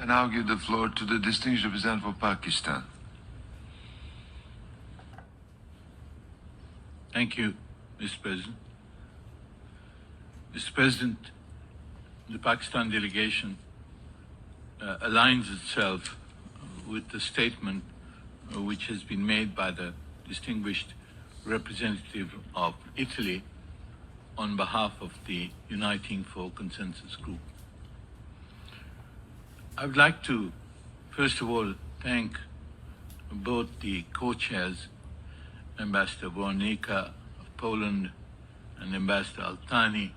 now give the floor to the distinguished representative of Pakistan. Thank you, Mr. President. Mr. President, the Pakistan delegation aligns itself with the statement which has been made by the distinguished representative of Italy on behalf of the Uniting for Consensus group. I would like to, first of all, thank both the co-chairs, Ambassador Warnica of Poland and Ambassador Altani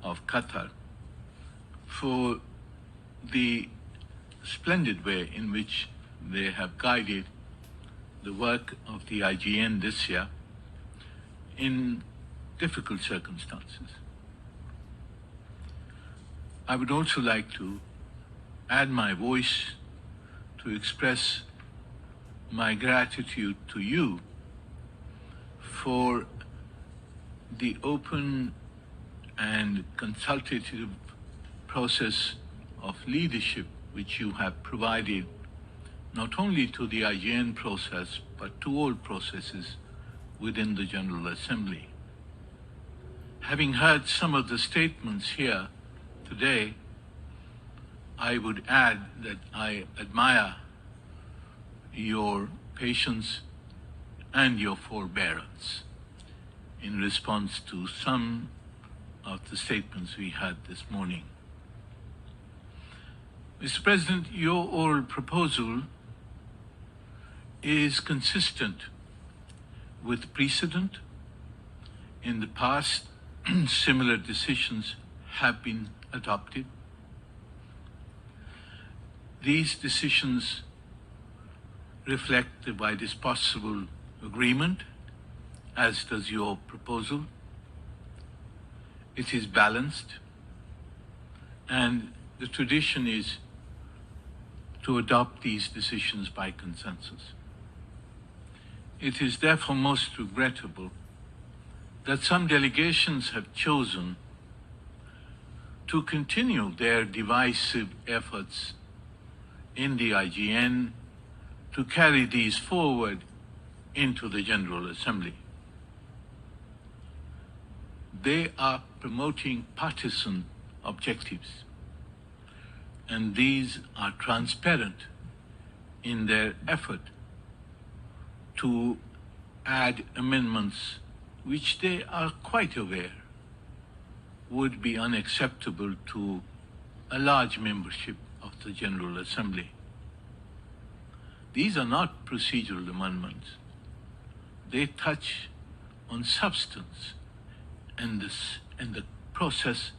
of Qatar, for the splendid way in which they have guided the work of the IGN this year in difficult circumstances. I would also like to add my voice to express my gratitude to you for the open and consultative process of leadership which you have provided not only to the IGN process but to all processes within the General Assembly. Having heard some of the statements here today, I would add that I admire your patience and your forbearance in response to some of the statements we had this morning. Mr. President, your oral proposal is consistent with precedent. In the past, similar decisions have been adopted. These decisions reflect the widest possible agreement, as does your proposal. It is balanced, and the tradition is to adopt these decisions by consensus. It is therefore most regrettable that some delegations have chosen to continue their divisive efforts in the IGN to carry these forward into the General Assembly. They are promoting partisan objectives, and these are transparent in their effort to add amendments which they are quite aware would be unacceptable to a large membership of the General Assembly. These are not procedural amendments. They touch on substance and the process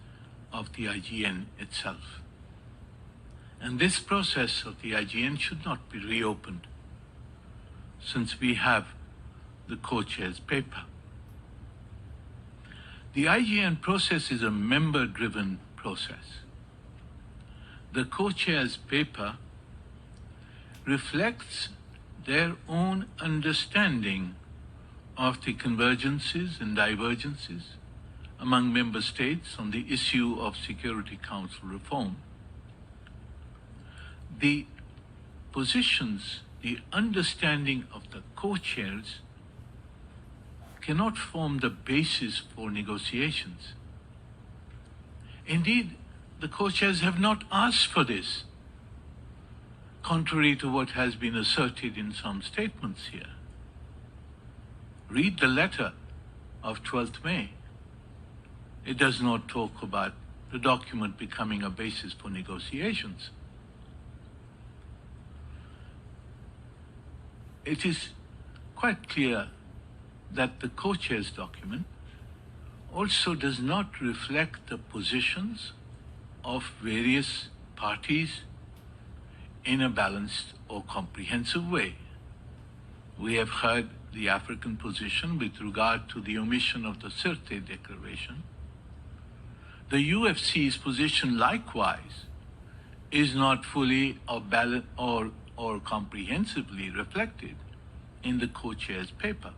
of the IGN itself. And this process of the IGN should not be reopened, since we have the co-chair's paper. The IGN process is a member-driven process. The co-chair's paper reflects their own understanding of the convergences and divergences among member states on the issue of Security Council reform. The positions, the understanding of the co-chairs cannot form the basis for negotiations. Indeed, the co-chairs have not asked for this, contrary to what has been asserted in some statements here. Read the letter of 12th May. It does not talk about the document becoming a basis for negotiations. It is quite clear that the co-chair's document also does not reflect the positions of various parties in a balanced or comprehensive way. We have heard the African position with regard to the omission of the Sirte Declaration. The UFC's position likewise is not fully or comprehensively reflected in the co-chair's paper.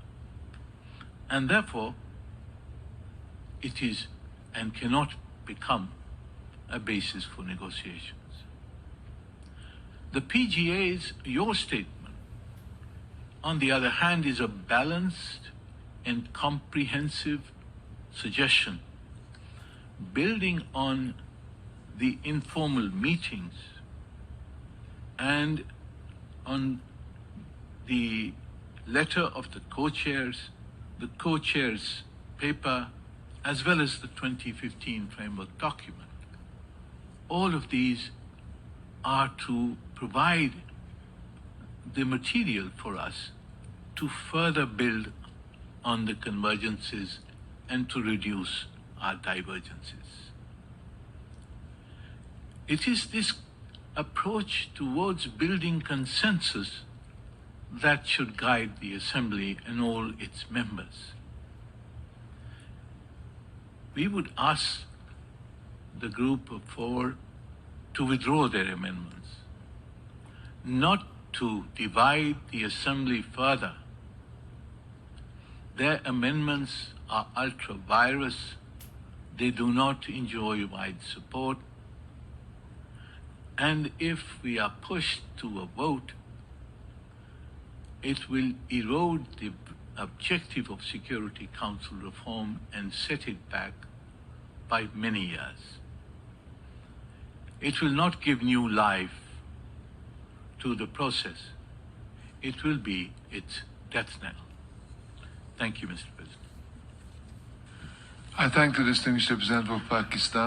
And therefore, it is and cannot become a basis for negotiations. The PGA's, your statement, on the other hand, is a balanced and comprehensive suggestion, building on the informal meetings and on the letter of the co-chairs paper, as well as the 2015 framework document. All of these are to provide the material for us to further build on the convergences and to reduce our divergences. It is this approach towards building consensus that should guide the Assembly and all its members. We would ask the group of four to withdraw their amendments, not to divide the Assembly further. Their amendments are ultra-virus. They do not enjoy wide support. And if we are pushed to a vote, it will erode the objective of Security Council reform and set it back by many years. It will not give new life to the process. It will be its death knell. Thank you, Mr. President. I thank the distinguished representative of Pakistan.